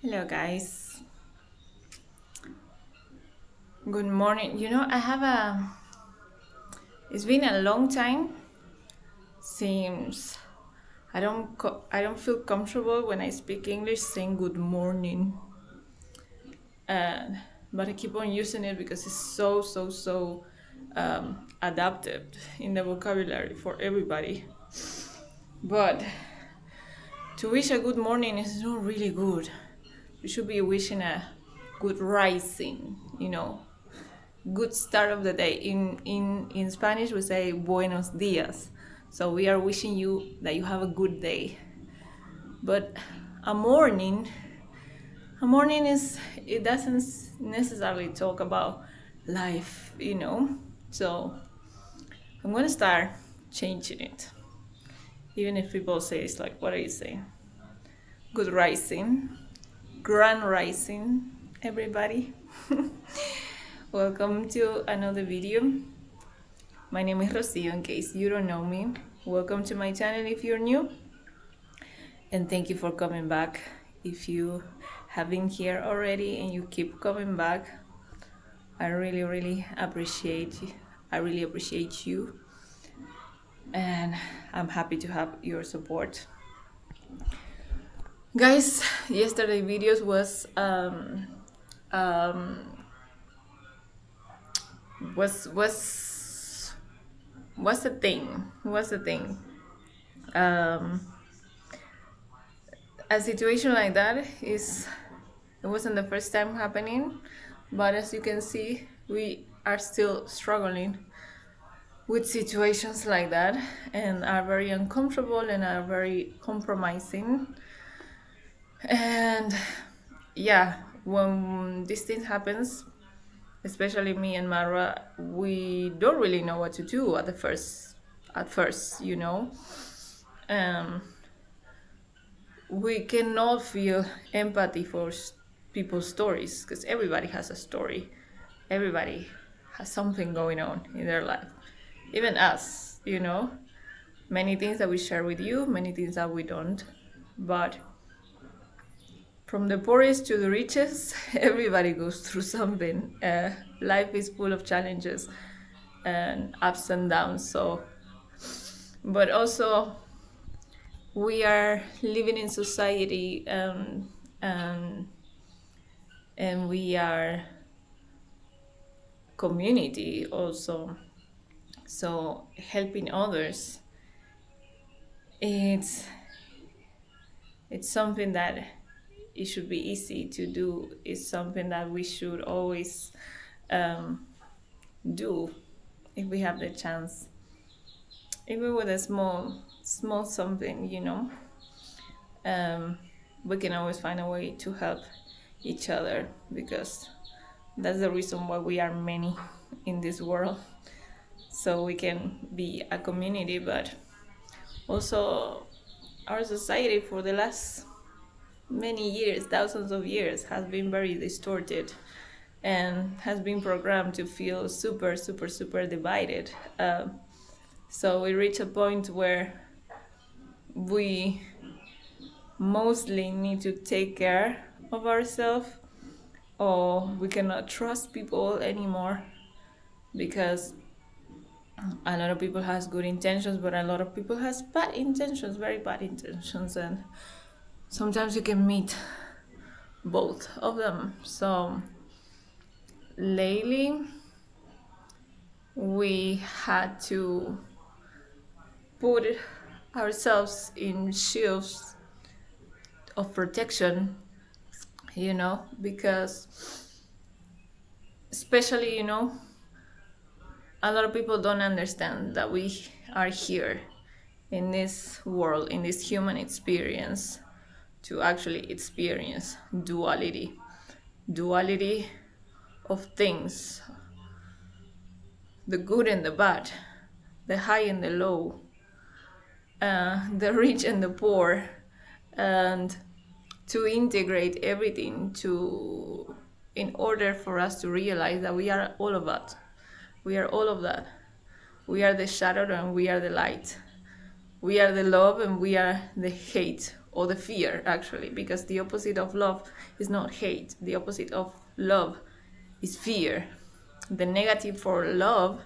Hello, guys. Good morning. I have a. It's been a long time since I don't feel comfortable when I speak English saying good morning, and but I keep on using it because it's so adapted in the vocabulary for everybody. But to wish a good morning is not really good. You should be wishing a good rising. Good start of the day. In Spanish we say buenos dias. So we are wishing you that you have a good day. But a morning is, it doesn't necessarily talk about life. So I'm gonna start changing it. Even if people say it's like, what are you saying? Good rising. Grand Rising, everybody. Welcome to another video. My name is Rocio, in case you don't know me. Welcome to my channel if you're new. And thank you for coming back. If you have been here already and you keep coming back, I really appreciate you. I really appreciate you. And I'm happy to have your support. Guys, yesterday videos was what's the thing a situation like that it wasn't the first time happening, but as you can see, we are still struggling with situations like that and are very uncomfortable and are very compromising. And yeah, when this thing happens, especially me and Mara, we don't really know what to do at first, you know. We cannot feel empathy for people's stories because everybody has a story. Everybody has something going on in their life. Even us, you know. Many things that we share with you, many things that we don't. But from the poorest to the richest, everybody goes through something. Life is full of challenges and ups and downs. So, but also we are living in society, and we are community also. So helping others, it's something that it should be easy to do. It's something that we should always do if we have the chance, even with a small something, you know. We can always find a way to help each other, because that's the reason why we are many in this world, so we can be a community. But also our society for the last many years, thousands of years, has been very distorted and has been programmed to feel super divided. So we reach a point where we mostly need to take care of ourselves, or we cannot trust people anymore, because a lot of people has good intentions, but a lot of people has bad intentions, very bad intentions, and sometimes you can meet both of them. So lately we had to put ourselves in shields of protection, you know, because especially, you know, a lot of people don't understand that we are here in this world, in this human experience, to actually experience duality of things, the good and the bad, the high and the low, the rich and the poor, and to integrate everything in order for us to realize that we are all of that. We are all of that. We are the shadow and we are the light. We are the love and we are the hate, or the fear, actually, because the opposite of love is not hate. The opposite of love is fear. The negative for love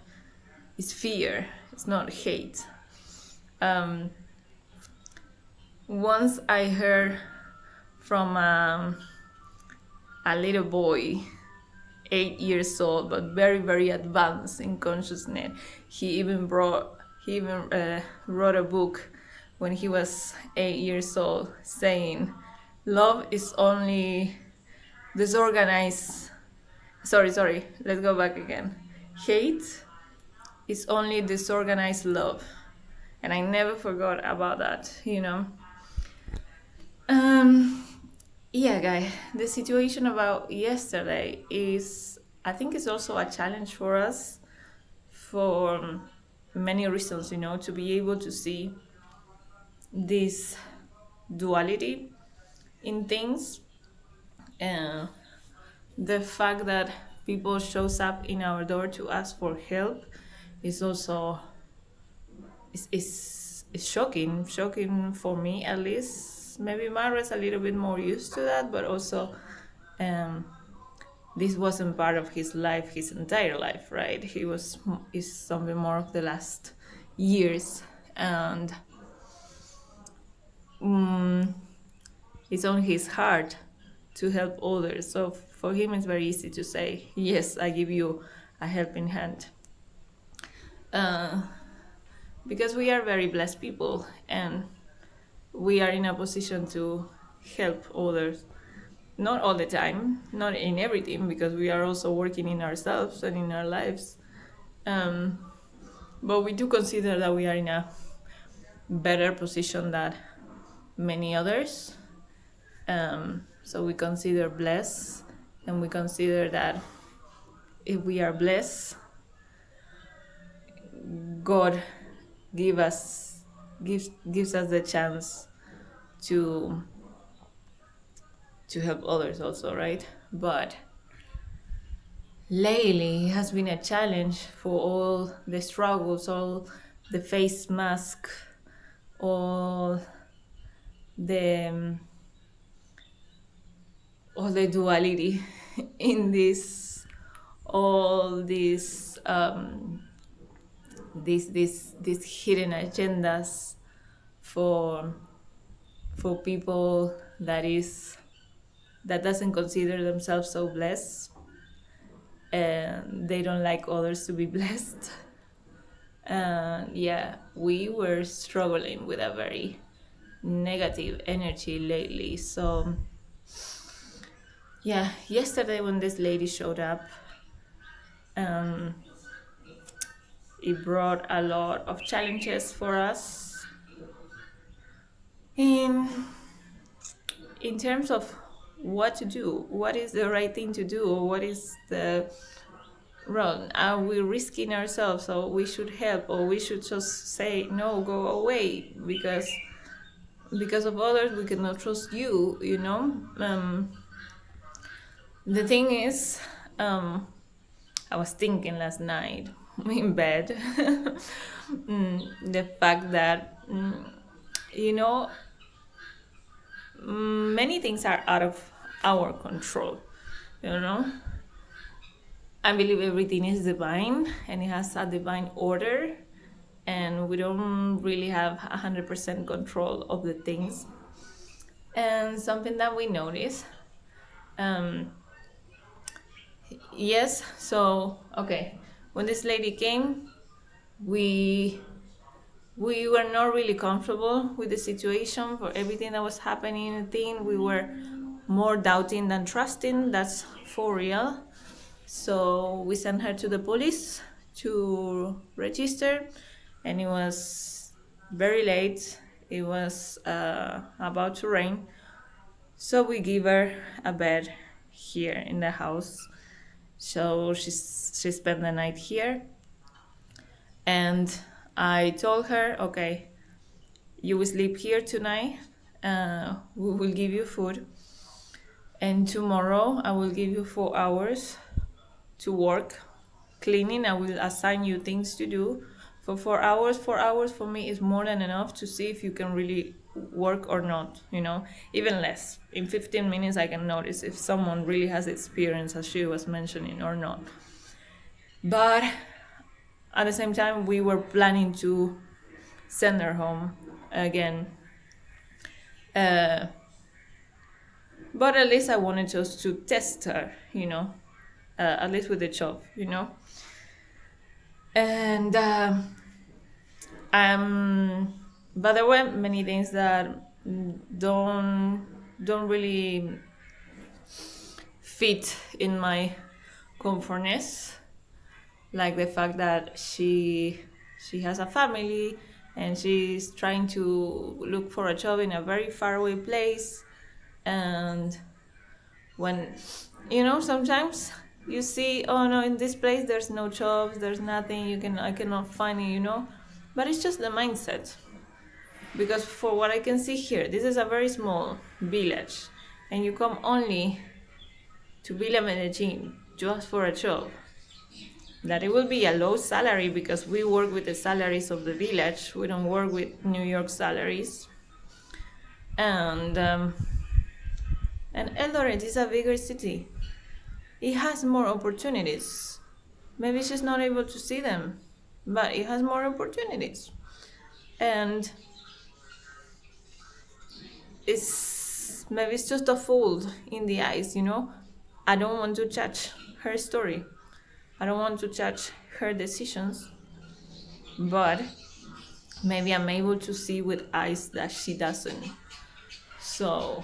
is fear. It's not hate. Once I heard from a little boy, 8 years old, but very advanced in consciousness. He even wrote a book when he was 8 years old, saying, "Love is only disorganized." Sorry. Let's go back again. Hate is only disorganized love, and I never forgot about that. You know. Yeah, guys, the situation about yesterday is, I think it's also a challenge for us for many reasons, you know, to be able to see this duality in things. And the fact that people shows up in our door to ask for help is also is shocking for me, at least. Maybe Mara's a little bit more used to that, but also um, this wasn't part of his life, his entire life, right? Is something more of the last years, and it's on his heart to help others. So for him, it's very easy to say, "Yes, I give you a helping hand," because we are very blessed people, and we are in a position to help others. Not all the time, not in everything, because we are also working in ourselves and in our lives. But we do consider that we are in a better position than many others. So we consider blessed, and we consider that if we are blessed, God gives us the chance to help others also, right? But lately it has been a challenge for all the struggles, all the face mask, all the duality in this, all these these hidden agendas for people that doesn't consider themselves so blessed, and they don't like others to be blessed. Yeah, we were struggling with a very negative energy lately. So yeah, yesterday when this lady showed up, it brought a lot of challenges for us in terms of what to do, what is the right thing to do, or what is the wrong. Are we risking ourselves, so we should help, or we should just say no, go away, because of others we cannot trust you, you know? The thing is, I was thinking last night in bed, the fact that, you know, many things are out of our control, you know? I believe everything is divine and it has a divine order, and we don't really have 100% control of the things. And something that we notice, yes, so okay, when this lady came, we were not really comfortable with the situation for everything that was happening in the thing. We were more doubting than trusting, that's for real. So we sent her to the police to register, and it was very late. It was about to rain, so we give her a bed here in the house. So she spent the night here, and I told her, okay, you will sleep here tonight. We will give you food, and tomorrow I will give you 4 hours to work cleaning. I will assign you things to do for 4 hours. 4 hours for me is more than enough to see if you can really work or not, you know, even less. In 15 minutes I can notice if someone really has experience, as she was mentioning, or not. But at the same time, we were planning to send her home again. But at least I wanted just to test her, you know, at least with the job, you know. And but there were many things that don't really fit in my comfortness, like the fact that she has a family and she's trying to look for a job in a very faraway place. And when, you know, sometimes you see, oh no, in this place there's no jobs, there's nothing, I cannot find it, you know. But it's just the mindset, because for what I can see here, this is a very small village, and you come only to Villa Medellin just for a job. That it will be a low salary because we work with the salaries of the village. We don't work with New York salaries. And Eldoret is a bigger city. It has more opportunities. Maybe she's not able to see them, but it has more opportunities. And maybe it's just a fold in the eyes, you know? I don't want to judge her story. I don't want to judge her decisions, but maybe I'm able to see with eyes that she doesn't. So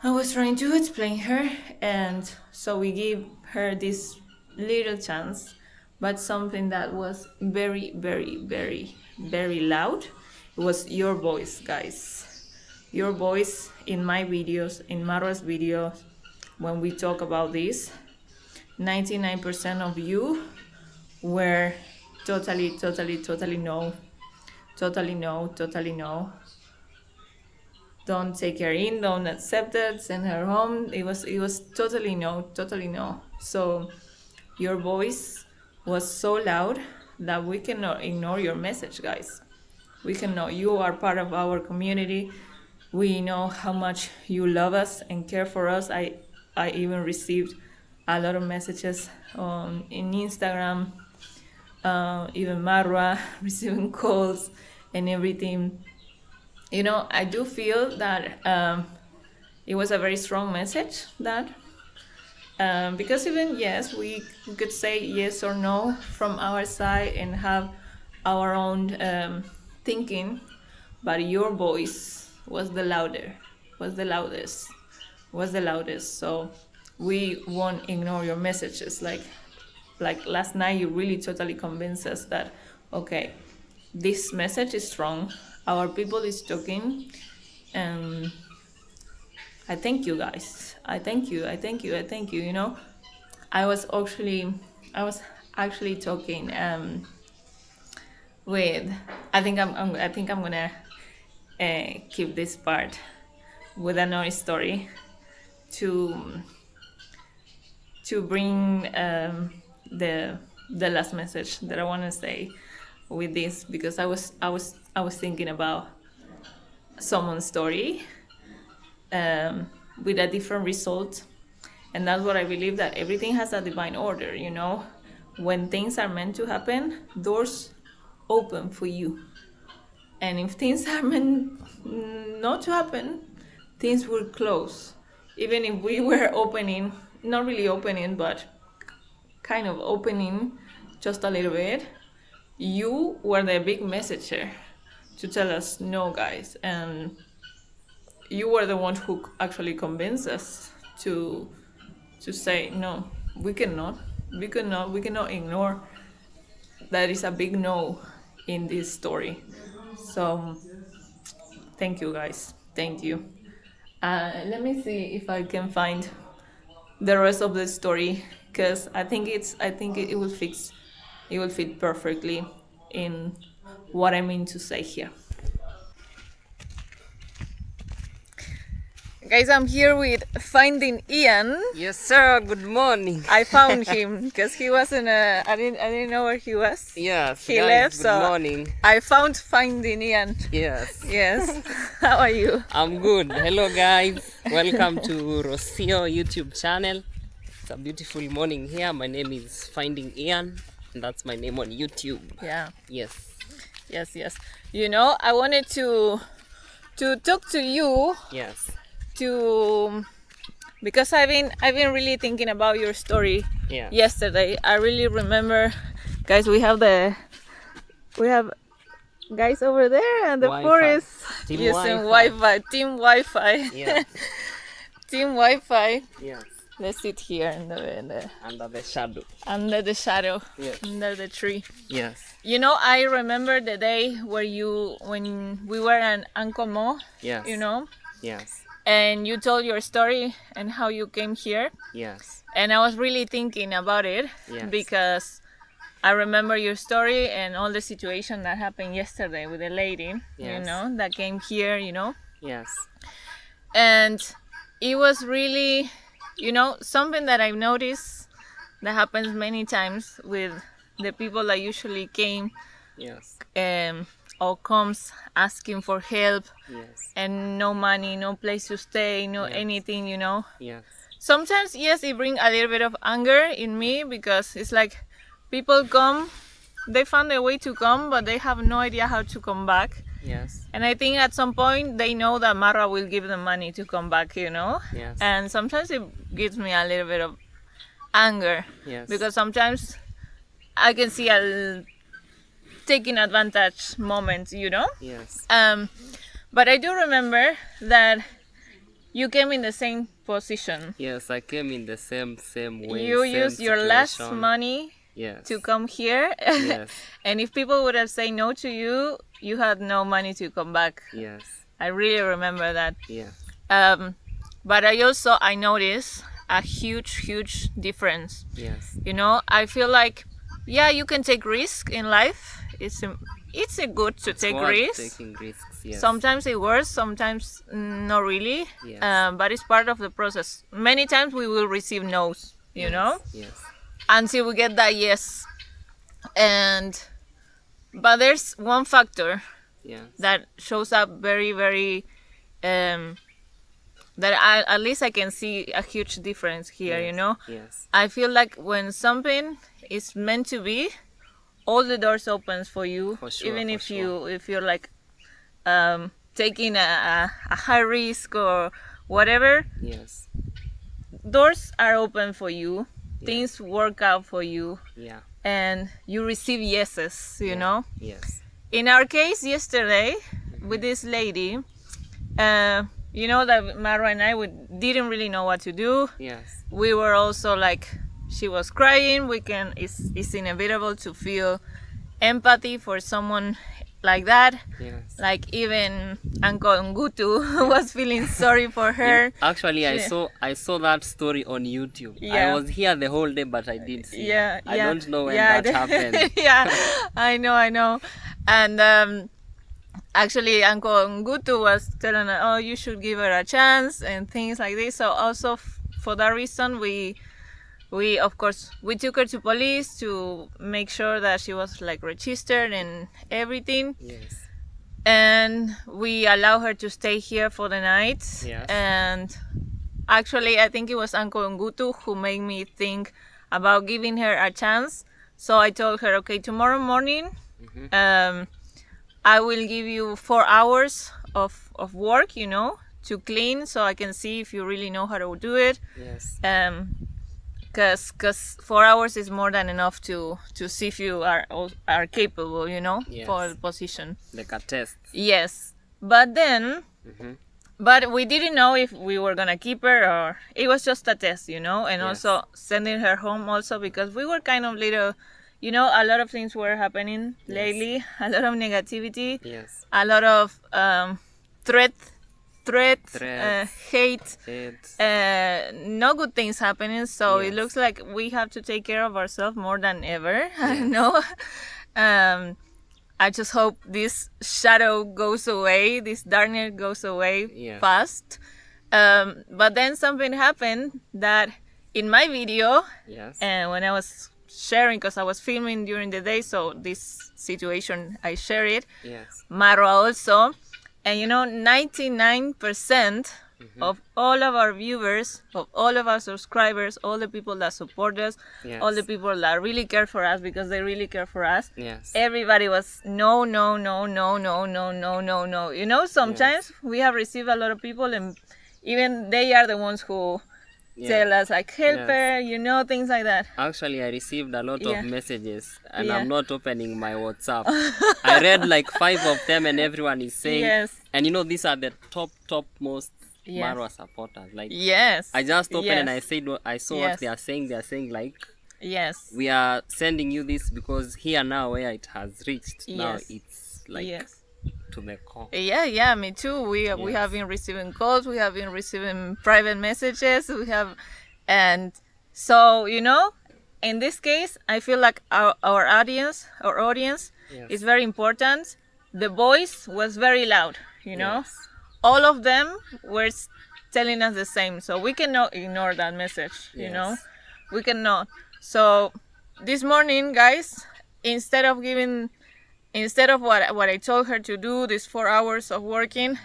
I was trying to explain her, and so we gave her this little chance, but something that was very, very, very, very loud. It was your voice, guys. Your voice in my videos, in Marwa's videos, when we talk about this. 99% of you were totally no. Totally no. Don't take her in, don't accept it, send her home. It was totally no. So your voice was so loud that we cannot ignore your message, guys. We cannot. You are part of our community. We know how much you love us and care for us. I even received a lot of messages in Instagram, even Marwa receiving calls and everything. You know, I do feel that it was a very strong message, that because even, yes, we could say yes or no from our side and have our own thinking, but your voice was the loudest. So we won't ignore your messages. Like last night, you really totally convinced us that, okay, this message is strong. Our people is talking, and I thank you, guys. I thank you. You know, I was actually talking with. I think I'm gonna keep this part with another story to bring the last message that I want to say with this, because I was thinking about someone's story with a different result, and that's what I believe, that everything has a divine order. You know, when things are meant to happen, doors open for you, and if things are meant not to happen, things will close. Even if we were opening, not really opening, but kind of opening just a little bit, you were the big messenger to tell us no, guys, and you were the one who actually convinced us to say no. We cannot ignore that is a big no in this story. So thank you, guys. Thank you. Let me see if I can find the rest of the story, because I think it will fit perfectly in what I mean to say here. Guys, I'm here with Finding Ian. Yes, sir. Good morning. I found him because he wasn't. I didn't know where he was. Yes. He guys, left. Good So morning. I found Finding Ian. Yes. Yes. How are you? I'm good. Hello, guys. Welcome to Rocio YouTube channel. It's a beautiful morning here. My name is Finding Ian, and that's my name on YouTube. Yeah. Yes. Yes. You know, I wanted to talk to you. Yes. Because I've been really thinking about your story. Yeah. Yesterday. I really remember, guys. We have guys over there and the Wi-Fi. forest Team using Wi-Fi. Team Wi-Fi. Yeah. Team Wi-Fi. Yes. Let's sit here in the Under the shadow. under the shadow. Yes. Under the tree. Yes. You know, I remember the day when we were in Ancomo. Yes. You know. Yes. And you told your story and how you came here. Yes. And I was really thinking about it. Yes. Because I remember your story and all the situation that happened yesterday with the lady, Yes. you know, that came here, you know. Yes. And it was really something that I've noticed that happens many times with the people that usually came Yes. or comes asking for help Yes. and no money, no place to stay, no Yes. anything, Yes. Sometimes, yes, it brings a little bit of anger in me because it's like people come, they found a way to come, but they have no idea how to come back. Yes. And I think at some point they know that Marwa will give them money to come back, Yes. And sometimes it gives me a little bit of anger. Yes. Because sometimes I can see a taking advantage moments, Yes. But I do remember that you came in the same position. Yes, I came in the same way. You same used your last situation. money Yes. to come here. Yes. And if people would have said no to you, you had no money to come back. Yes. I really remember that. Yeah. But I noticed a huge difference. Yes. I feel like, yeah, you can take risk in life. It's a good to take worth risks. taking risks. Yes. Sometimes it works, sometimes not really. Yes. But it's part of the process. Many times we will receive no's, Yes. Yes. until we get that yes. But there's one factor Yes. that shows up very that at least I can see a huge difference here. Yes. Yes. I feel like when something is meant to be, all the doors opens for you. For sure, Even for sure. if you're like taking a high risk or whatever, Yes. doors are open for you. Yeah. Things work out for you, Yeah. and you receive yeses. Yes. In our case yesterday, with this lady, that Marwa and I didn't really know what to do. Yes. We were also like, she was crying. It's inevitable to feel empathy for someone like that. Yes. Like even Uncle Ngutu was feeling sorry for her. Actually, I saw that story on YouTube. Yeah. I was here the whole day, but I didn't see. Yeah, I yeah. don't know when Yeah, that happened. Yeah, I know. And actually, Uncle Ngutu was telling her, "Oh, you should give her a chance," and things like this. So also for that reason, we of course we took her to police to make sure that she was like registered and everything. Yes. And we allow her to stay here for the night. Yes. And actually, I think it was Uncle Ngutu who made me think about giving her a chance. So I told her, okay, tomorrow morning, I will give you 4 hours of work, to clean, so I can see if you really know how to do it. Yes. Because 4 hours is more than enough to see if you are capable, Yes. for the position. Like a test. Yes, but then, but we didn't know if we were gonna keep her or it was just a test, and Yes. also sending her home also because we were kind of little, a lot of things were happening lately, a lot of negativity, Yes. a lot of threats, Threats. hate, It's no good things happening. So it Yes. looks like we have to take care of ourselves more than ever. I Yes. know. I just hope this shadow goes away, this darkness goes away Yeah. fast. But then something happened that in my video, yes. and when I was sharing, because I was filming during the day, so this situation I share it. Yes. Marwa also. And 99% of all of our viewers, of all of our subscribers, all the people that support us, Yes. all the people that really care for us because they really care for us, Yes. everybody was no. Sometimes we have received a lot of people, and even they are the ones who tell us like, help Yes. her, things like that. Actually, I received a lot Yeah. of messages, and Yeah. I'm not opening my WhatsApp. I read like 5 of them, and everyone is saying, Yes. and these are the top most Yes. Marwa supporters. Like, Yes. I just opened and I Yes. said, I saw Yes. what they are saying. They are saying like, Yes. we are sending you this because here now where it has reached, now Yes. it's like Yes. to the core. Yeah, me too. We Yes. have been receiving calls, we have been receiving private messages, and so in this case, I feel like our audience Yes. is very important. The voice was very loud, Yes. all of them were telling us the same. So we cannot ignore that message, you know? Yes. We cannot. So this morning, guys, instead of what I told her to do, these 4 hours of working,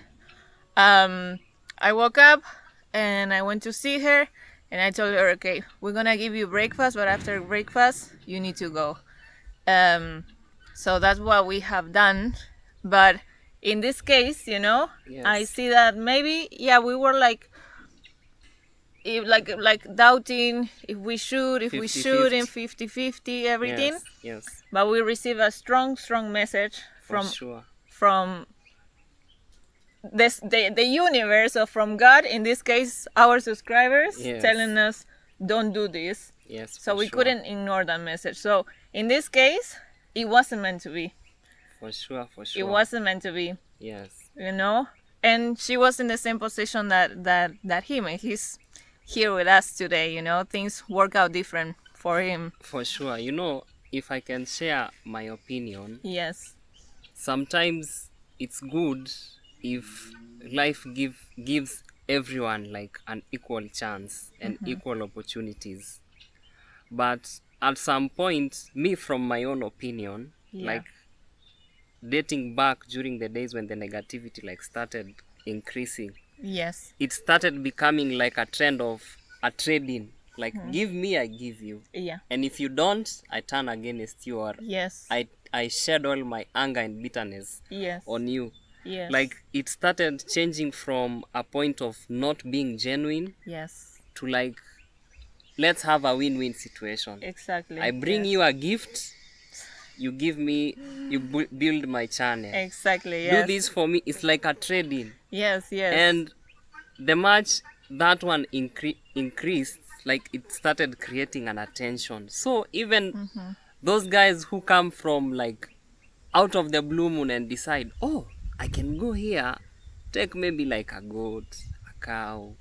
I woke up and I went to see her, and I told her, okay, we're gonna give you breakfast, but after breakfast you need to go. So that's what we have done. But in this case, you know, Yes. I see that maybe, yeah, we were like doubting if we 50-50. shouldn't, 50-50, everything. Yes. But we received a strong message For sure. from the universe, or from God, in this case our subscribers, Yes. telling us don't do this. Yes. So for we sure. couldn't ignore that message. So in this case, it wasn't meant to be. For sure. It wasn't meant to be, Yes. you know. And she was in the same position that him, and he's here with us today, you know. Things work out different for him. For sure. You know, if I can share my opinion, Yes. sometimes it's good if life gives everyone like an equal chance and equal opportunities. But at some point, me from my own opinion, Yeah. like dating back during the days when the negativity like started increasing, Yes. it started becoming like a trend of a trading. Like, give me, I give you. Yeah. And if you don't, I turn against you, or Yes. I shed all my anger and bitterness Yes. on you. Yes. Like, it started changing from a point of not being genuine Yes. to like, let's have a win-win situation. Exactly. I bring Yes. you a gift, you give me, you build my channel. Exactly. Yes. Do this for me. It's like a trading. Yes. Yes. And the much that one increased, like it started creating an attention. So even those guys who come from like out of the blue moon and decide, oh, I can go here, take maybe like a goat, a cow,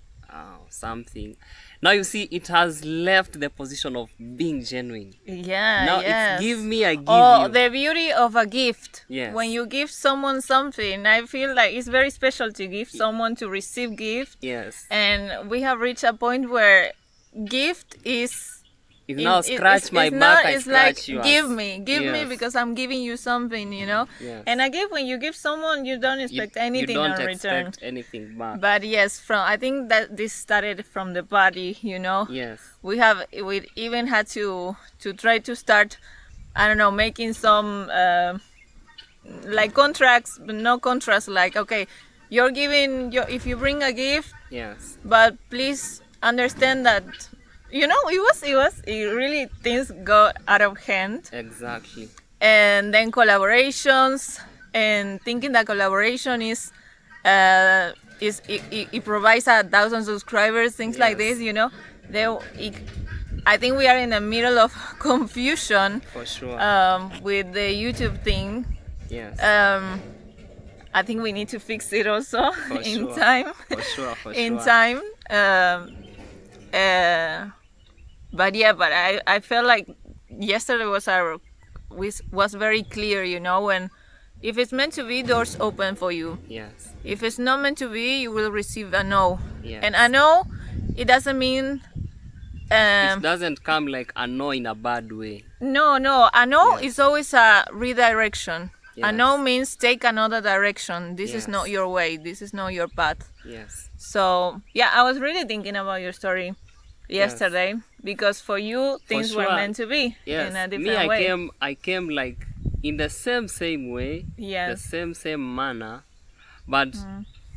something. Now you see, it has left the position of being genuine. Yeah. Now yes. it's give me, I give Oh, you. the beauty of a gift. Yes. When you give someone something, I feel like it's very special to give someone, to receive gift. Yes. And we have reached a point where gift is If now scratch my back, I it's scratch like yours. give me Yes. because I'm giving you something, you know. Yes. And I give, when you give someone, you don't expect anything you don't in return. expect anything back. But yes, I think that this started from the body, you know. Yes. We even had to try to start, I don't know, making some like contracts, but no contracts. Like, okay, you're giving if you bring a gift, Yes. but please understand that, you know, it really, things got out of hand. Exactly. And then collaborations, and thinking that collaboration is it provides 1,000 subscribers, things like Yes. this, you know. I think we are in the middle of confusion For sure. with the YouTube thing. Yes. I think we need to fix it also For in sure. time. For sure. For In sure. time. But I felt like yesterday was very clear, you know, when if it's meant to be, doors open for you. Yes. If it's not meant to be, you will receive a no. Yes. And a no, it doesn't mean It doesn't come like a no in a bad way. no, a no Yes. is always a redirection. A Yes. no means take another direction. This is Yes. not your way. This is not your path. Yes. So yeah, I was really thinking about your story yesterday, because for you things were sure. meant to be Yes. in a Me, different way. I came like in the same way, Yes. the same manner, but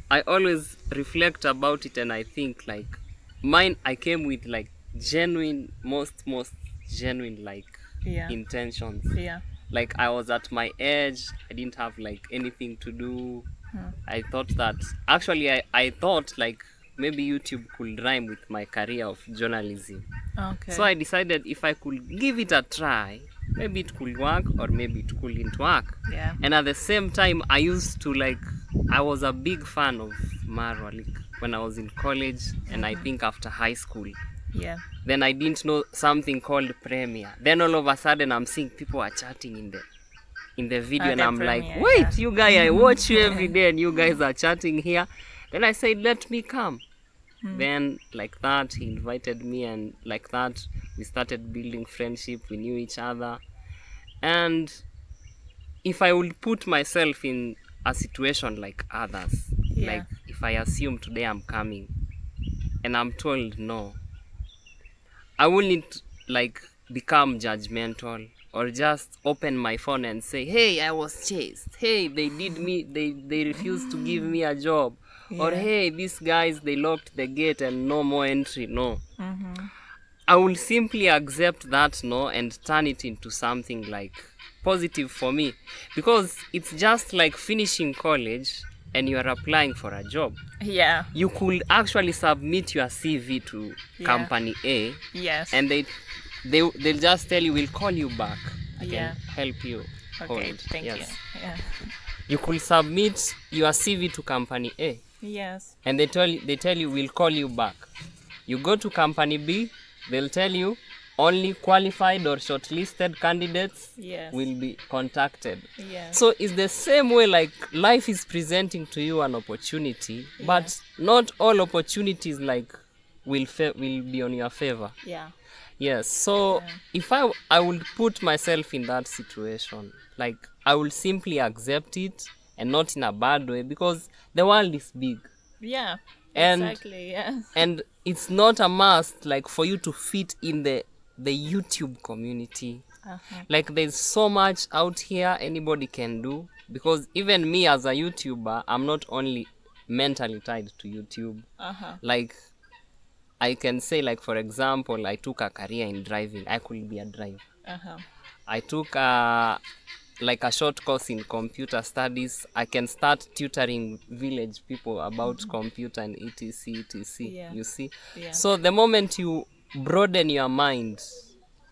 I always reflect about it, and I think like mine, I came with like genuine, most genuine like Yeah. intentions. Yeah. Like I was at my edge, I didn't have like anything to do. I thought that actually I thought like maybe YouTube could rhyme with my career of journalism. Okay. So I decided if I could give it a try, maybe it could work or maybe it couldn't work. Yeah. And at the same time, I used to like, I was a big fan of Marwa like when I was in college, and I think after high school. Yeah. Then I didn't know something called Premiere. Then all of a sudden I'm seeing people are chatting in the video, and Okay, I'm like, Premiere, wait, yeah. you guys, I watch you every day and you guys are chatting here. Then I said, let me come. Then like that he invited me, and like that we started building friendship. We knew each other. And if I would put myself in a situation like others, Yeah. like if I assume today I'm coming and I'm told no, I wouldn't like become judgmental or just open my phone and say, hey, I was chased. Hey, they did me, they refused to give me a job. Or Yeah. hey, these guys, they locked the gate and no more entry. No. Mm-hmm. I will simply accept that no and turn it into something like positive for me, because it's just like finishing college and you are applying for a job. Yeah. You could actually submit your CV to company A, Yes. and they'll just tell you, we'll call you back. I Yeah. can help you. Okay. Hold. Thank Yes. you. Yeah. You could submit your CV to company A, Yes. and they tell you we'll call you back. You go to company B, they'll tell you only qualified or shortlisted candidates Yes. will be contacted. Yes. So it's the same way, like life is presenting to you an opportunity, but not all opportunities like will be on your favor. Yeah. Yes. So if I would put myself in that situation, like I will simply accept it, and not in a bad way, because the world is big. Yeah. And Exactly. Yes. and it's not a must like for you to fit in the YouTube community. Like there's so much out here anybody can do, because even me as a YouTuber, I'm not only mentally tied to YouTube. Like I can say, like for example, I took a career in driving. I could be a driver. I took like a short course in computer studies. I can start tutoring village people about computer and etc. Yeah. You see. Yeah. So the moment you broaden your mind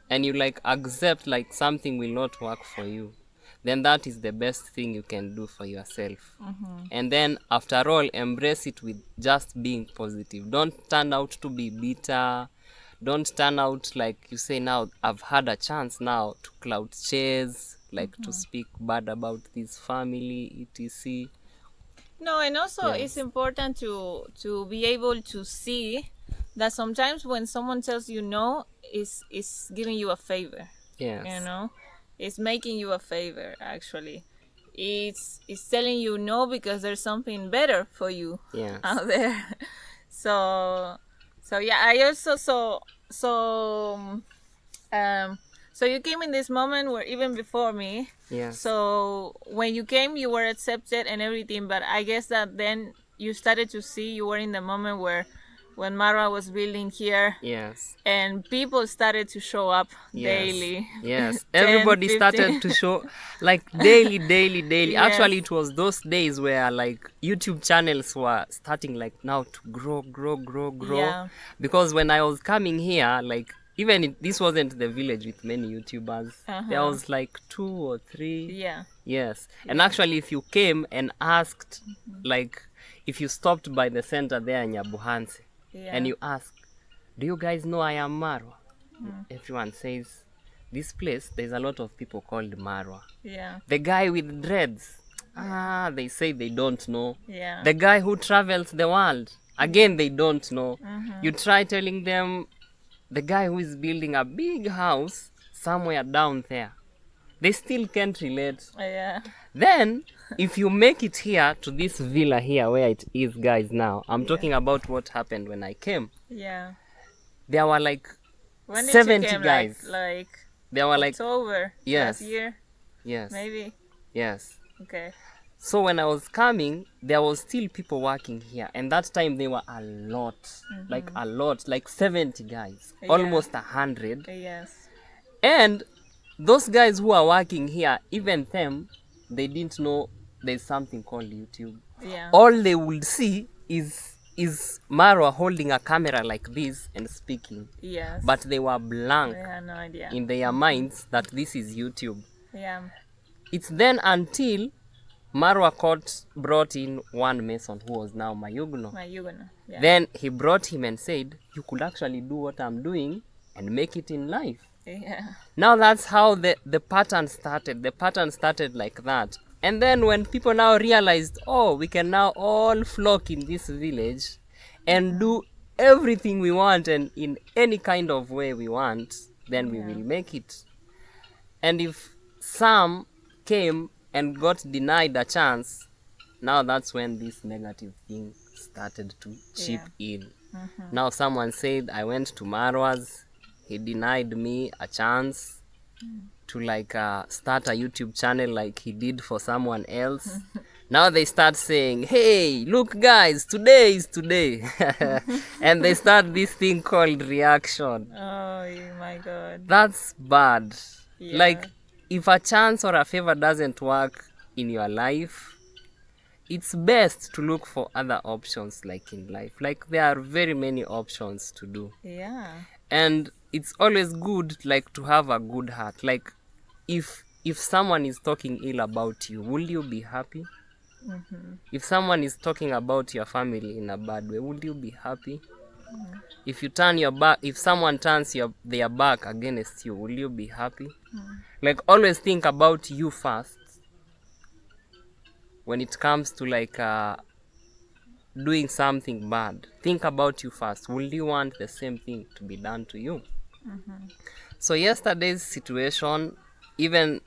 and you like accept like something will not work for you, then that is the best thing you can do for yourself. And then after all, embrace it with just being positive. Don't turn out to be bitter. Don't turn out like you say, now I've had a chance now to cloud chase, like to speak bad about this family, etc. No, and also Yes. it's important to be able to see that sometimes when someone tells you no, is giving you a favor. Yes. You know, it's making you a favor. Actually, it's telling you no because there's something better for you Yes. out there. So yeah, I also so you came in this moment where even before me. Yes. So when you came, you were accepted and everything, but I guess that then you started to see you were in the moment where when Mara was building here. Yes. And people started to show up daily. Yes. 10, Everybody 15. started to show like daily. Yes. Actually, it was those days where like YouTube channels were starting like now to grow. Yeah. Because when I was coming here, like even this wasn't the village with many YouTubers. There was like 2 or 3. Yeah. Yes. And actually, if you came and asked, like if you stopped by the center there in Nyabuhansi, and you ask, do you guys know I am Marwa? Everyone says, this place, there's a lot of people called Marwa. Yeah. The guy with dreads, they say they don't know. Yeah. The guy who travels the world, again, they don't know. You try telling them, the guy who is building a big house somewhere down there, they still can't relate. Yeah. Then, if you make it here to this villa here where it is, guys, now, I'm talking about what happened when I came. Yeah. There were like When did 70 you came, guys. Like There were like, October yes. last year, yes, maybe. yes. Okay. So when I was coming, there was still people working here. And that time they were a lot, like 70 guys, almost 100. Yes. And those guys who are working here, even them, they didn't know there's something called YouTube. Yeah. All they would see is Marwa holding a camera like this and speaking. Yes. But they were blank They had no idea. in their minds that this is YouTube. Yeah. It's then until Marwa brought in one Mason who was now Mayugno. Yeah. Then he brought him and said, you could actually do what I'm doing and make it in life. Yeah. Now that's how the pattern started. The pattern started like that. And then when people now realized, oh, we can now all flock in this village and do everything we want and in any kind of way we want, then we will make it. And if some came and got denied a chance, now that's when this negative thing started to chip in. Now someone said, I went to Marwa's, he denied me a chance to like start a YouTube channel like he did for someone else. Now they start saying, hey, look guys, today is today. And they start this thing called reaction. Oh my God. That's bad. Yeah. Like, if a chance or a favor doesn't work in your life, it's best to look for other options like in life. Like, there are very many options to do. Yeah. And it's always good like to have a good heart. Like, if someone is talking ill about you, will you be happy? If someone is talking about your family in a bad way, would you be happy? If you turn your back, if someone turns their back against you, will you be happy? Like, always think about you first when it comes to like doing something bad. Think about you first. Will you want the same thing to be done to you? So yesterday's situation, even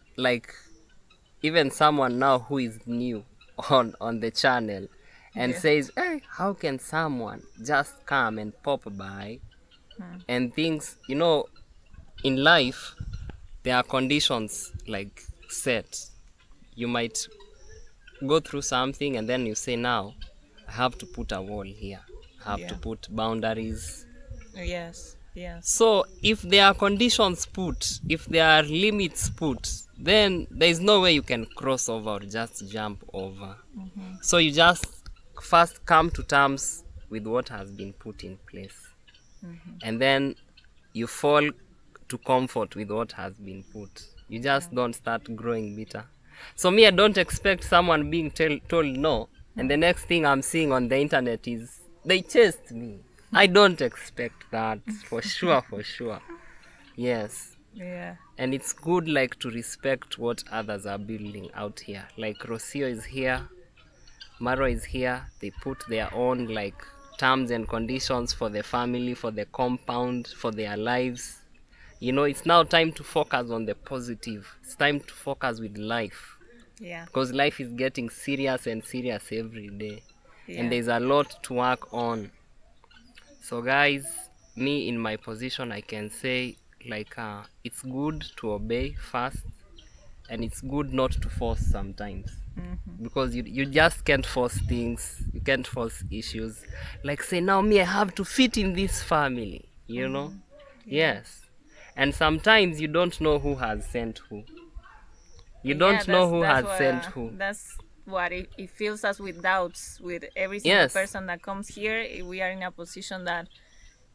someone now who is new on the channel and says, hey, how can someone just come and pop by and things, you know, in life there are conditions like set. You might go through something and then you say, now I have to put a wall here, I have to put boundaries. Yes. So if there are conditions put, if there are limits put, then there is no way you can cross over or just jump over. So you just first come to terms with what has been put in place. And then you fall to comfort with what has been put. You just don't start growing bitter. So me, I don't expect someone being told no, and the next thing I'm seeing on the internet is they chased me. I don't expect that, for sure. Yes. Yeah. And it's good like to respect what others are building out here. Like Rocio is here, Maro is here. They put their own like terms and conditions for the family, for the compound, for their lives. You know, it's now time to focus on the positive. It's time to focus with life. Yeah. Because life is getting serious and serious every day. And there's a lot to work on. So guys, me in my position, I can say like it's good to obey first, and it's good not to force sometimes. Because you just can't force things, you can't force issues. Like say, now me, I have to fit in this family, you know? Yes. And sometimes you don't know who has sent who. You don't know who has sent who. That's what it fills us with doubts with every single person that comes here. We are in a position that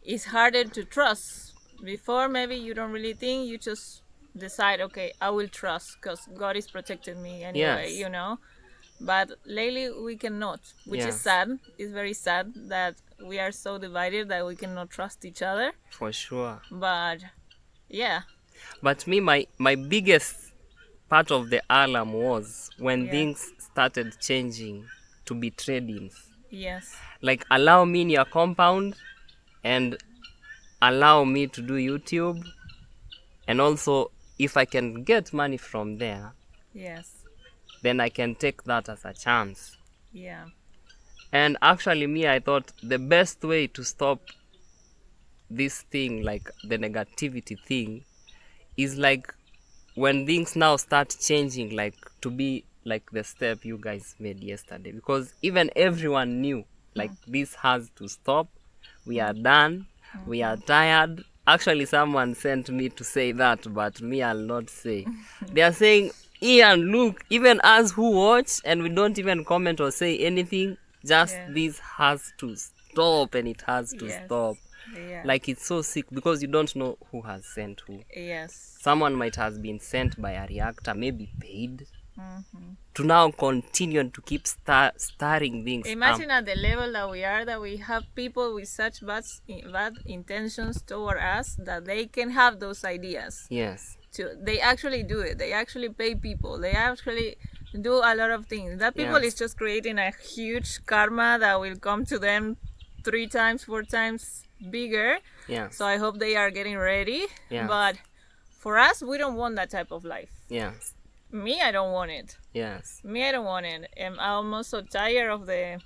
is harder to trust. Before, maybe you don't really think, you just decide, okay, I will trust because God is protecting me anyway, you know. But lately we cannot, which is sad. It's very sad that we are so divided that we cannot trust each other. For sure. But yeah. But me, my biggest part of the alarm was when things started changing to be trade-ins. Yes. Like, allow me in your compound and allow me to do YouTube. And also, if I can get money from there, then I can take that as a chance. Yeah. And actually, me, I thought the best way to stop this thing, like the negativity thing, is like when things now start changing, like to be like the step you guys made yesterday. Because even everyone knew, like this has to stop. We are done. We are tired. Actually, someone sent me to say that, but me, I'll not say. They are saying, Ian, look, even us who watch and we don't even comment or say anything, just this has to stop, and it has to stop. Like, it's so sick because you don't know who has sent who. Someone might have been sent by a reactor, maybe paid, to now continue and to keep stirring things. Imagine at the level that we are, that we have people with such bad intentions toward us, that they can have those ideas. Yes. They actually do it. They actually pay people. They actually do a lot of things. That people is just creating a huge karma that will come to them 3 times, 4 times bigger. Yeah. So I hope they are getting ready. Yeah. But for us, we don't want that type of life. Yes. Me, I don't want it. Yes. Me, I don't want it. I'm almost so tired of the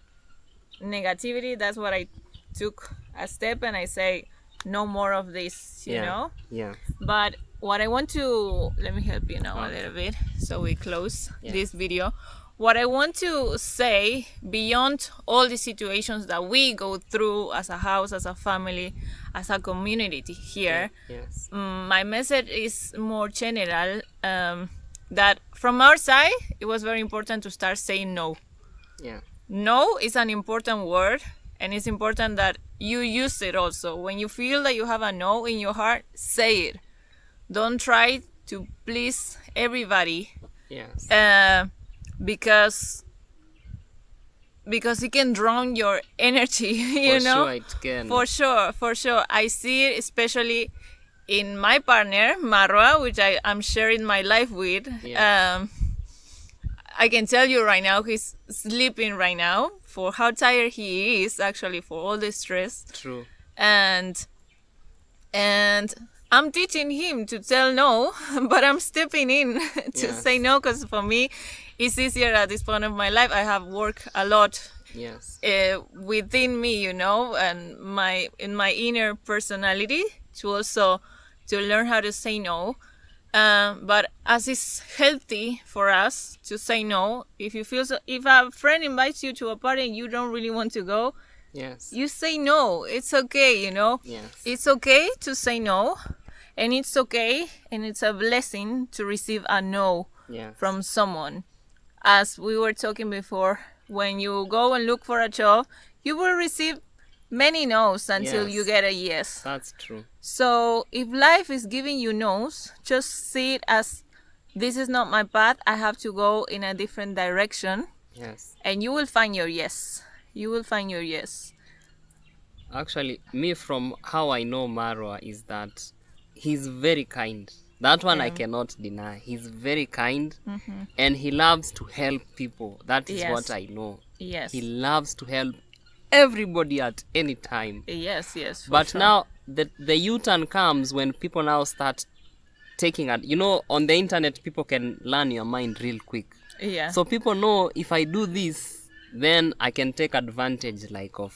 negativity. That's what I took a step and I say, no more of this, you know? Yeah. But what I want to, let me help you now a little bit so we close this video. What I want to say, beyond all the situations that we go through as a house, as a family, as a community here, Yes. my message is more general, that from our side, it was very important to start saying no. Yeah. No is an important word, and it's important that you use it also. When you feel that you have a no in your heart, say it. Don't try to please everybody. Yes. Because it can drown your energy, you know? For sure it can. For sure. I see it especially in my partner, Marwa, which I am sharing my life with. Yeah. I can tell you right now, he's sleeping right now for how tired he is, actually, for all the stress. True. And I'm teaching him to tell no, but I'm stepping in to say no, because for me, it's easier at this point of my life. I have worked a lot within me, you know, and in my inner personality to also to learn how to say no. But as it's healthy for us to say no, if a friend invites you to a party and you don't really want to go, you say no. It's okay, you know. It's okay to say no, and it's okay, and it's a blessing to receive a no from someone. As we were talking before, when you go and look for a job, you will receive many no's until you get a yes. That's true. So if life is giving you no's, just see it as, this is not my path. I have to go in a different direction. Yes. And you will find your yes. You will find your yes. Actually, me, from how I know Marwa, is that he's very kind. That one I cannot deny. He's very kind, and he loves to help people. That is what I know. Yes. He loves to help everybody at any time. Yes. But sure, now the U-turn comes when people now start taking it. You know, on the internet, people can learn your mind real quick. Yeah. So people know, if I do this, then I can take advantage of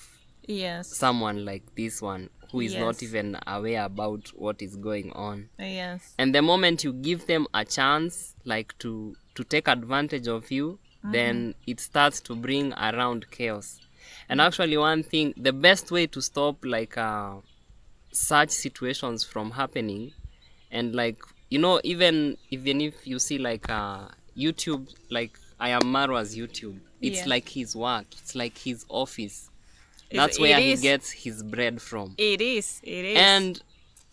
someone like this one who is not even aware about what is going on. Yes. And the moment you give them a chance, to take advantage of you, then it starts to bring around chaos. And actually, one thing, the best way to stop such situations from happening, and even if you see YouTube, I am Marwa's YouTube, it's like his work, it's like his office. That's where he gets his bread from. It is. And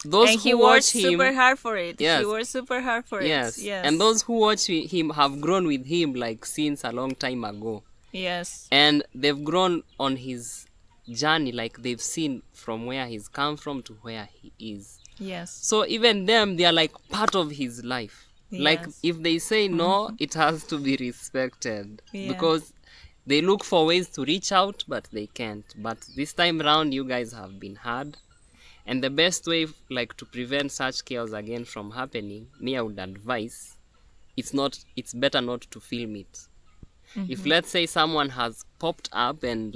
those who watch him, super hard for it. Yes. He worked super hard for yes. it. Yes. And those who watch him have grown with him since a long time ago. Yes. And they've grown on his journey, they've seen from where he's come from to where he is. Yes. So even them, they are part of his life. Yes. If they say no, it has to be respected. Yeah. Because they look for ways to reach out, but they can't. But this time around, you guys have been heard. And the best way to prevent such chaos again from happening, me, I would advise, it's better not to film it. If, let's say, someone has popped up and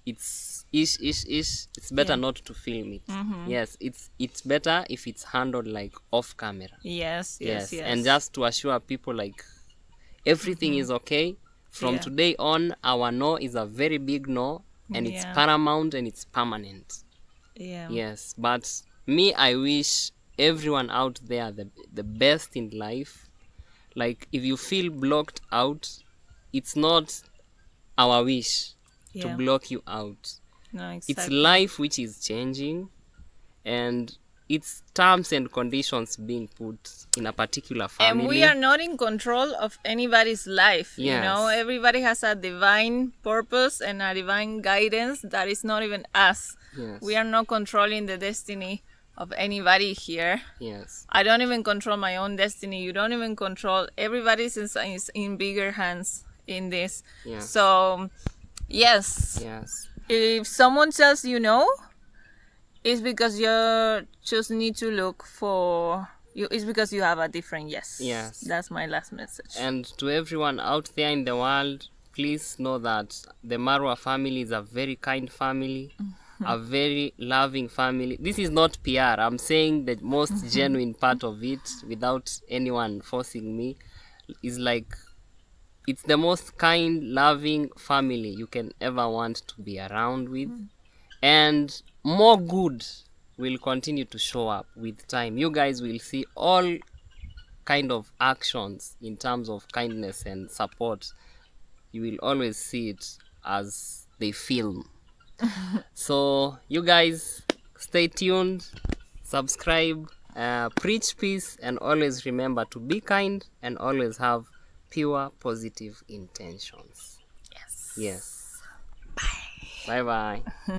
it's it's better not to film it. Yes, it's better if it's handled off camera. Yes. And just to assure people everything is okay. From today on, our no is a very big no, and it's paramount and it's permanent. Yeah. Yes, but me, I wish everyone out there the best in life. If you feel blocked out, it's not our wish to block you out. No, exactly. It's life which is changing, and it's terms and conditions being put in a particular family. And we are not in control of anybody's life. Yes. You know, everybody has a divine purpose and a divine guidance that is not even us. Yes. We are not controlling the destiny of anybody here. Yes. I don't even control my own destiny. You don't even control. Everybody's is in bigger hands in this. Yes. So, yes. Yes. If someone tells you no, it's because you just need to look for you. It's because you have a different yes. Yes. That's my last message. And to everyone out there in the world, please know that the Marwa family is a very kind family, a very loving family. This is not PR. I'm saying the most genuine part of it without anyone forcing me. Is like it's the most kind, loving family you can ever want to be around with. And more good will continue to show up with time. You guys will see all kind of actions in terms of kindness and support. You will always see it as they film. So you guys stay tuned, subscribe, preach peace, and always remember to be kind and always have pure positive intentions. Yes. Yes. Bye bye.